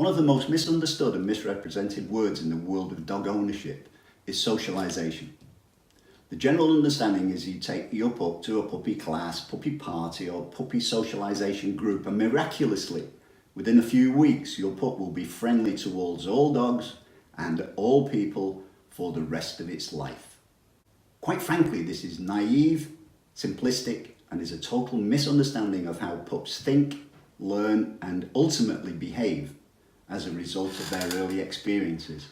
One of the most misunderstood and misrepresented words in the world of dog ownership is socialisation. The general understanding is you take your pup to a puppy class, puppy party or puppy socialisation group, and miraculously, within a few weeks, your pup will be friendly towards all dogs and all people for the rest of its life. Quite frankly, this is naive, simplistic, and is a total misunderstanding of how pups think, learn, and ultimately behave as a result of their early experiences.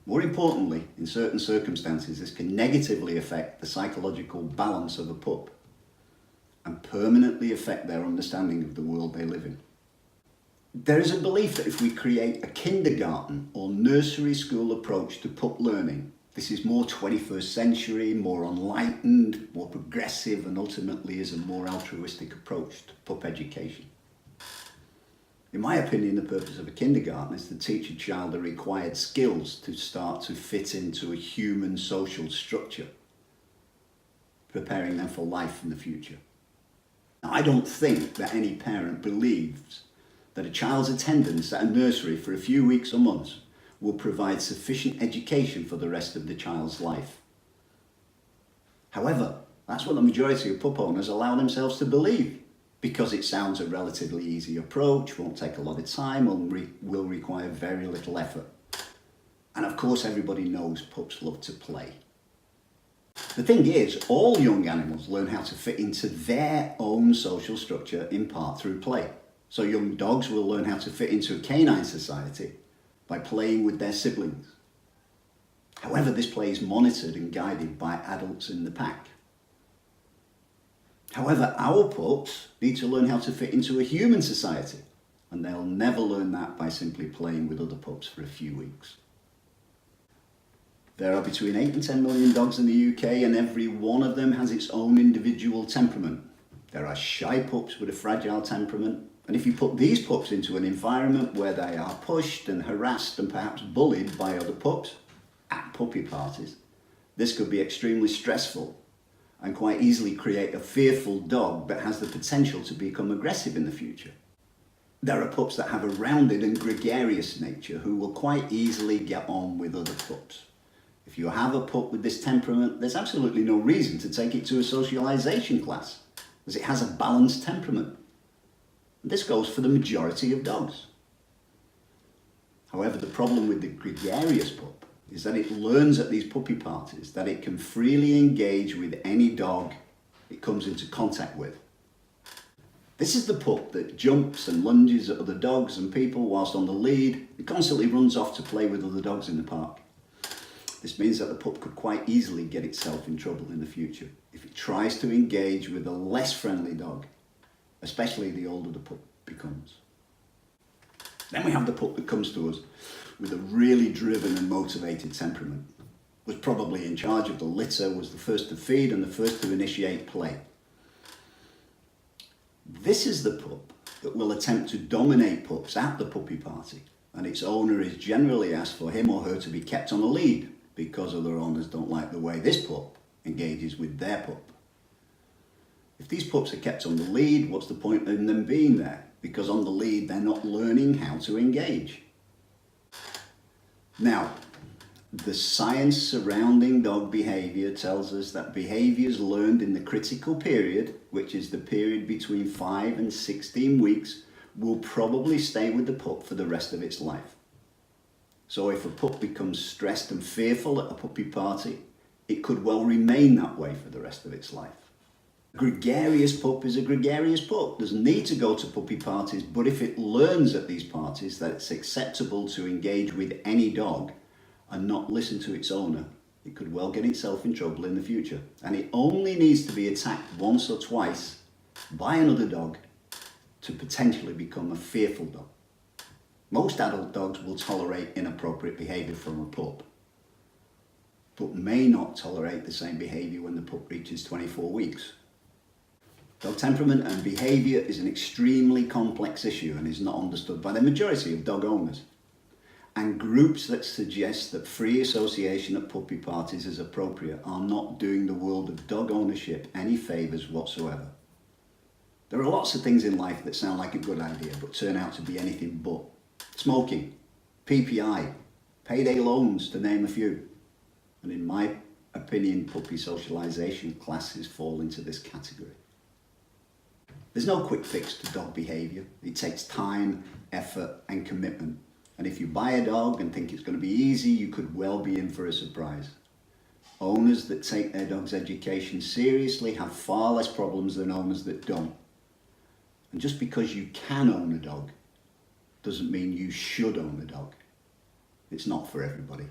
More importantly, in certain circumstances, this can negatively affect the psychological balance of a pup and permanently affect their understanding of the world they live in. There is a belief that if we create a kindergarten or nursery school approach to pup learning, this is more 21st century, more enlightened, more progressive, and ultimately is a more altruistic approach to pup education. In my opinion, the purpose of a kindergarten is to teach a child the required skills to start to fit into a human social structure, preparing them for life in the future. Now, I don't think that any parent believes that a child's attendance at a nursery for a few weeks or months will provide sufficient education for the rest of the child's life. However, that's what the majority of pup owners allow themselves to believe, because it sounds a relatively easy approach, won't take a lot of time, and will require very little effort. And of course, everybody knows pups love to play. The thing is, all young animals learn how to fit into their own social structure in part through play. So young dogs will learn how to fit into a canine society by playing with their siblings. However, this play is monitored and guided by adults in the pack. However, our pups need to learn how to fit into a human society, and they'll never learn that by simply playing with other pups for a few weeks. There are between 8 and 10 million dogs in the UK, and every one of them has its own individual temperament. There are shy pups with a fragile temperament, and if you put these pups into an environment where they are pushed and harassed and perhaps bullied by other pups at puppy parties, this could be extremely stressful and quite easily create a fearful dog that has the potential to become aggressive in the future. There are pups that have a rounded and gregarious nature who will quite easily get on with other pups. If you have a pup with this temperament, there's absolutely no reason to take it to a socialisation class, as it has a balanced temperament. And this goes for the majority of dogs. However, the problem with the gregarious pup is that it learns at these puppy parties that it can freely engage with any dog it comes into contact with. This is the pup that jumps and lunges at other dogs and people whilst on the lead and constantly runs off to play with other dogs in the park. This means that the pup could quite easily get itself in trouble in the future if it tries to engage with a less friendly dog, especially the older the pup becomes. Then we have the pup that comes to us with a really driven and motivated temperament, was probably in charge of the litter, was the first to feed and the first to initiate play. This is the pup that will attempt to dominate pups at the puppy party, and its owner is generally asked for him or her to be kept on a lead because other owners don't like the way this pup engages with their pup. If these pups are kept on the lead, what's the point in them being there? Because on the lead, they're not learning how to engage. Now, the science surrounding dog behaviour tells us that behaviours learned in the critical period, which is the period between 5 and 16 weeks, will probably stay with the pup for the rest of its life. So if a pup becomes stressed and fearful at a puppy party, it could well remain that way for the rest of its life. A gregarious pup is a gregarious pup. It doesn't need to go to puppy parties, but if it learns at these parties that it's acceptable to engage with any dog and not listen to its owner, it could well get itself in trouble in the future. And it only needs to be attacked once or twice by another dog to potentially become a fearful dog. Most adult dogs will tolerate inappropriate behaviour from a pup, but may not tolerate the same behaviour when the pup reaches 24 weeks. Dog temperament and behaviour is an extremely complex issue and is not understood by the majority of dog owners. And groups that suggest that free association at puppy parties is appropriate are not doing the world of dog ownership any favours whatsoever. There are lots of things in life that sound like a good idea but turn out to be anything but. Smoking, PPI, payday loans, to name a few. And in my opinion, puppy socialisation classes fall into this category. There's no quick fix to dog behaviour. It takes time, effort and commitment. And if you buy a dog and think it's going to be easy, you could well be in for a surprise. Owners that take their dog's education seriously have far less problems than owners that don't. And just because you can own a dog doesn't mean you should own a dog. It's not for everybody.